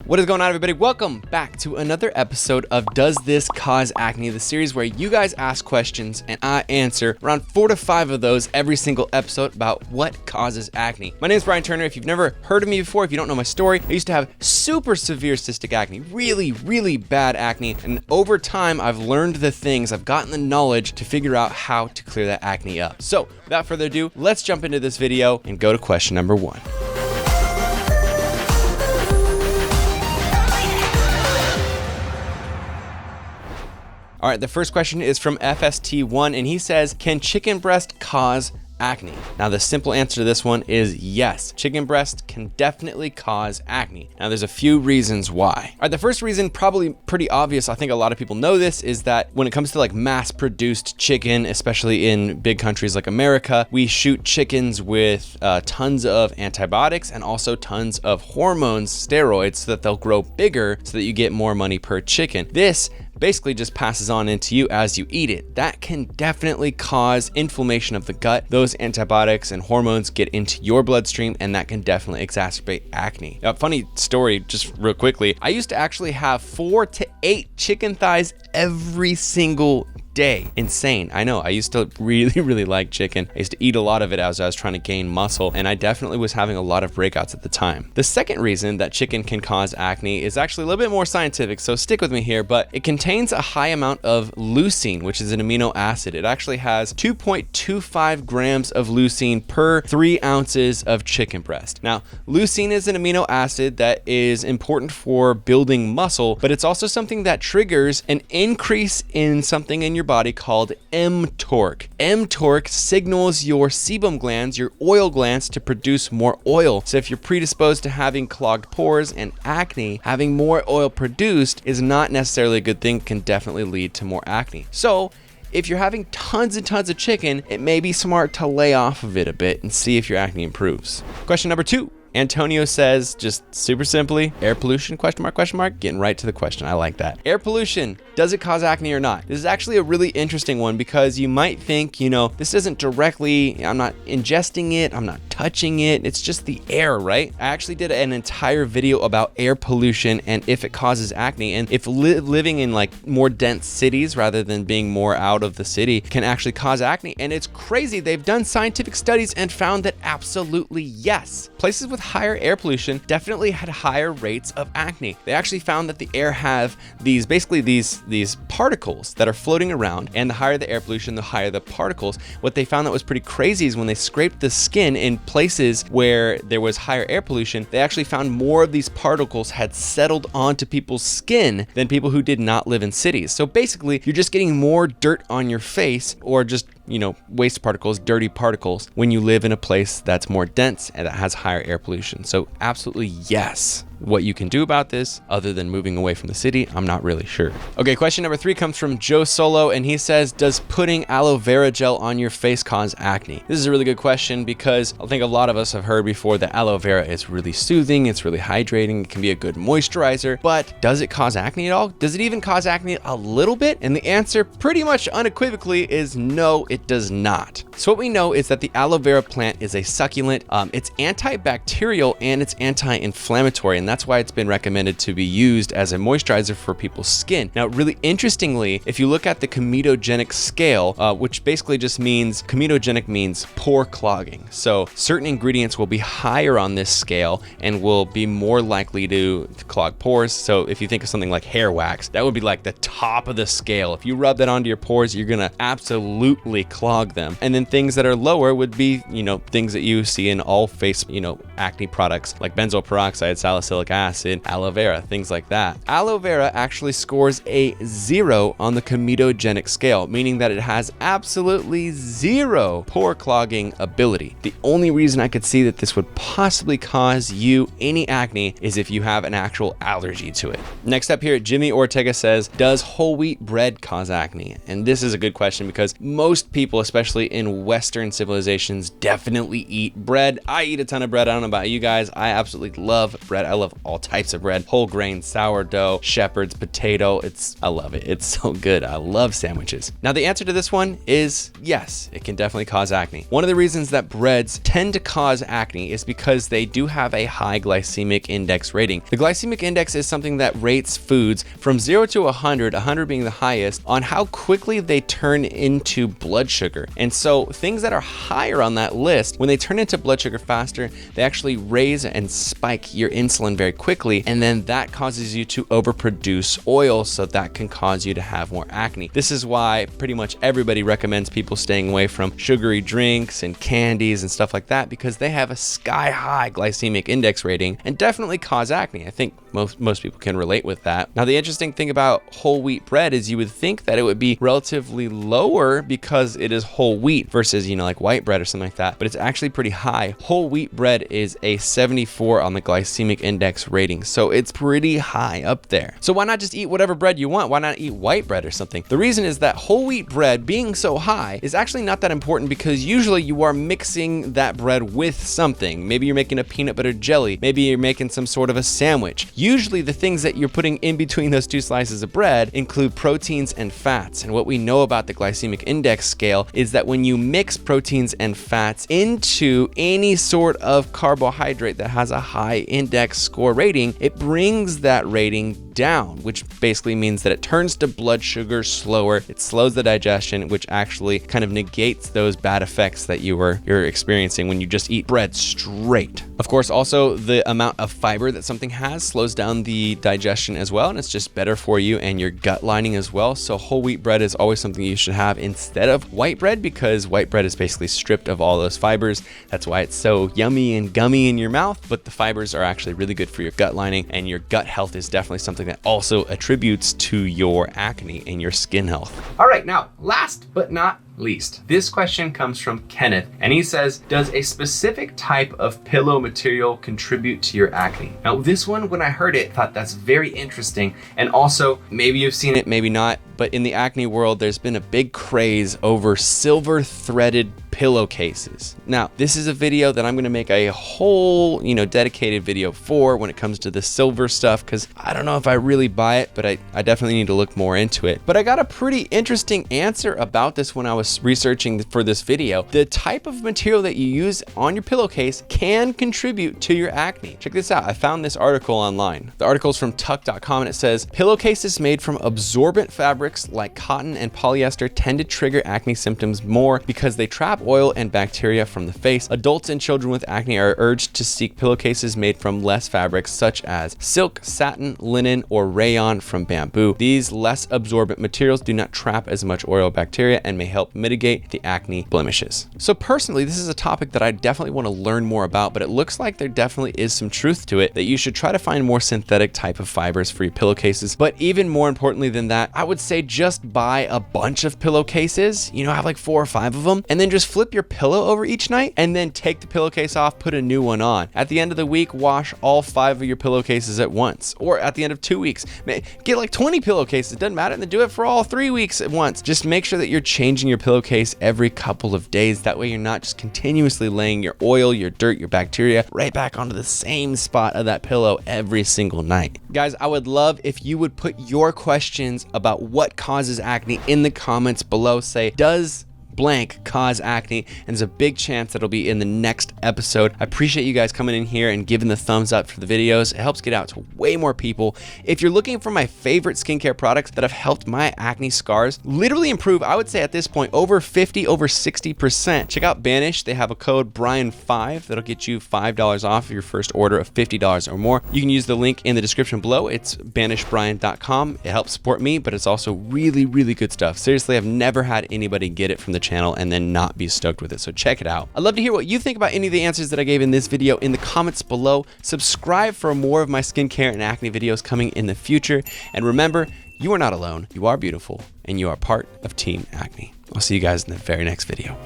What is going on, everybody? Welcome back to another episode of Does This Cause Acne? The series where you guys ask questions and I answer around 4 to 5 of those every single episode about what causes acne. My name is Brian Turner. If you've never heard of me before, if you don't know my story, I used to have super severe cystic acne, really bad acne. And over time, I've learned the things, I've gotten the knowledge to figure out how to clear that acne up. So without further ado, let's jump into this video and go to question number 1. All right, the first question is from FST1, and he says, can chicken breast cause acne? Now, the simple answer to this one is yes. Chicken breast can definitely cause acne. Now, there's a few reasons why. All right, the first reason, probably pretty obvious, I think a lot of people know this, is that when it comes to like mass-produced chicken, especially in big countries like America, we shoot chickens with tons of antibiotics and also tons of hormones, steroids, so that they'll grow bigger so that you get more money per chicken. This basically just passes on into you as you eat it. That can definitely cause inflammation of the gut. Those antibiotics and hormones get into your bloodstream, and that can definitely exacerbate acne. Now, funny story, just real quickly, I used to actually have 4 to 8 chicken thighs every single day. Insane. I know. I used to really like chicken. I used to eat a lot of it as I was trying to gain muscle, and I definitely was having a lot of breakouts at the time. The second reason that chicken can cause acne is actually a little bit more scientific, so stick with me here, but it contains a high amount of leucine, which is an amino acid. It actually has 2.25 grams of leucine per 3 ounces of chicken breast. Now, leucine is an amino acid that is important for building muscle, but it's also something that triggers an increase in something in your body called mTORC. mTORC signals your sebum glands, your oil glands, to produce more oil. So if you're predisposed to having clogged pores and acne, having more oil produced is not necessarily a good thing, can definitely lead to more acne. So if you're having tons and tons of chicken, it may be smart to lay off of it a bit and see if your acne improves. Question number 2. Antonio says, just super simply, air pollution, question mark, getting right to the question. I like that. Air pollution, does it cause acne or not? This is actually a really interesting one because you might think, this isn't directly, I'm not ingesting it, I'm not touching it, it's just the air, right? I actually did an entire video about air pollution and if it causes acne, and if living in like more dense cities rather than being more out of the city can actually cause acne. And it's crazy. They've done scientific studies and found that absolutely yes. Places with higher air pollution definitely had higher rates of acne. They actually found that the air have these particles that are floating around, and the higher the air pollution, the higher the particles. What they found that was pretty crazy is when they scraped the skin in places where there was higher air pollution, they actually found more of these particles had settled onto people's skin than people who did not live in cities. So basically, you're just getting more dirt on your face, or just waste particles, dirty particles, when you live in a place that's more dense and that has higher air pollution. So absolutely yes. What you can do about this, other than moving away from the city, I'm not really sure. Okay, question number 3 comes from Joe Solo, and he says, does putting aloe vera gel on your face cause acne? This is a really good question because I think a lot of us have heard before that aloe vera is really soothing, it's really hydrating, it can be a good moisturizer, but does it cause acne at all? Does it even cause acne a little bit? And the answer pretty much unequivocally is no, it does not. So what we know is that the aloe vera plant is a succulent, it's antibacterial and it's anti-inflammatory, and that's why it's been recommended to be used as a moisturizer for people's skin. Now, really interestingly, if you look at the comedogenic scale, which basically just means, comedogenic means pore clogging. So certain ingredients will be higher on this scale and will be more likely to clog pores. So if you think of something like hair wax, that would be like the top of the scale. If you rub that onto your pores, you're gonna absolutely clog them. And then things that are lower would be, things that you see in all face, acne products like benzoyl peroxide, salicylic acid, aloe vera, things like that. Aloe vera actually scores a 0 on the comedogenic scale, meaning that it has absolutely 0 pore clogging ability. The only reason I could see that this would possibly cause you any acne is if you have an actual allergy to it. Next up here, Jimmy Ortega says, does whole wheat bread cause acne? And this is a good question because most people, especially in Western civilizations, definitely eat bread. I eat a ton of bread. I don't know about you guys. I absolutely love bread. I love love all types of bread, whole grain, sourdough, shepherd's, potato. I love it. It's so good. I love sandwiches. Now, the answer to this one is yes, it can definitely cause acne. One of the reasons that breads tend to cause acne is because they do have a high glycemic index rating. The glycemic index is something that rates foods from 0 to 100, 100 being the highest, on how quickly they turn into blood sugar. And so things that are higher on that list, when they turn into blood sugar faster, they actually raise and spike your insulin very quickly, and then that causes you to overproduce oil, so that can cause you to have more acne. This is why pretty much everybody recommends people staying away from sugary drinks and candies and stuff like that, because they have a sky high glycemic index rating and definitely cause acne. I think most people can relate with that. Now, the interesting thing about whole wheat bread is you would think that it would be relatively lower because it is whole wheat versus, like white bread or something like that, but it's actually pretty high. Whole wheat bread is a 74 on the glycemic index rating, so it's pretty high up there. So why not just eat whatever bread you want? Why not eat white bread or something? The reason is that whole wheat bread being so high is actually not that important, because usually you are mixing that bread with something. Maybe you're making a peanut butter jelly. Maybe you're making some sort of a sandwich. Usually the things that you're putting in between those two slices of bread include proteins and fats. And what we know about the glycemic index scale is that when you mix proteins and fats into any sort of carbohydrate that has a high index score rating, it brings that rating down, which basically means that it turns to blood sugar slower. It slows the digestion, which actually kind of negates those bad effects that you're experiencing when you just eat bread straight. Of course, also the amount of fiber that something has slows down the digestion as well, and it's just better for you and your gut lining as well. So whole wheat bread is always something you should have instead of white bread, because white bread is basically stripped of all those fibers. That's why it's so yummy and gummy in your mouth, but the fibers are actually really good for your gut lining, and your gut health is definitely something that also attributes to your acne and your skin health. All right, now last but not least, this question comes from Kenneth, and he says, does a specific type of pillow material contribute to your acne? Now, this one, when I heard it, thought that's very interesting, and also maybe you've seen it, maybe not, but in the acne world, there's been a big craze over silver threaded pillowcases. Now, this is a video that I'm going to make a whole, dedicated video for when it comes to the silver stuff, because I don't know if I really buy it, but I definitely need to look more into it. But I got a pretty interesting answer about this when I was researching for this video. The type of material that you use on your pillowcase can contribute to your acne. Check this out. I found this article online. The article is from tuck.com, and it says, pillowcases made from absorbent fabrics like cotton and polyester tend to trigger acne symptoms more because they trap oil and bacteria from the face. Adults and children with acne are urged to seek pillowcases made from less fabrics such as silk, satin, linen, or rayon from bamboo. These less absorbent materials do not trap as much oil or bacteria and may help mitigate the acne blemishes. So personally, this is a topic that I definitely want to learn more about, but it looks like there definitely is some truth to it, that you should try to find more synthetic type of fibers for your pillowcases. But even more importantly than that, I would say just buy a bunch of pillowcases, have like 4 or 5 of them, and then just flip your pillow over each night, and then take the pillowcase off, put a new one on. At the end of the week, wash all 5 of your pillowcases at once, or at the end of 2 weeks, get like 20 pillowcases, doesn't matter, and then do it for all 3 weeks at once. Just make sure that you're changing your pillowcase every couple of days. That way you're not just continuously laying your oil, your dirt, your bacteria right back onto the same spot of that pillow every single night. Guys, I would love if you would put your questions about what causes acne in the comments below. Say, does blank cause acne? And there's a big chance that'll be in the next episode. I appreciate you guys coming in here and giving the thumbs up for the videos. It helps get out to way more people. If you're looking for my favorite skincare products that have helped my acne scars literally improve, I would say at this point, over 60%. Check out Banish. They have a code Brian5 that'll get you $5 off your first order of $50 or more. You can use the link in the description below. It's banishbrian.com. It helps support me, but it's also really, really good stuff. Seriously, I've never had anybody get it from the channel and then not be stoked with it, so check it out. I'd love to hear what you think about any of the answers that I gave in this video in the comments below. Subscribe for more of my skincare and acne videos coming in the future, and remember, you are not alone, you are beautiful, and you are part of Team Acne. I'll see you guys in the very next video.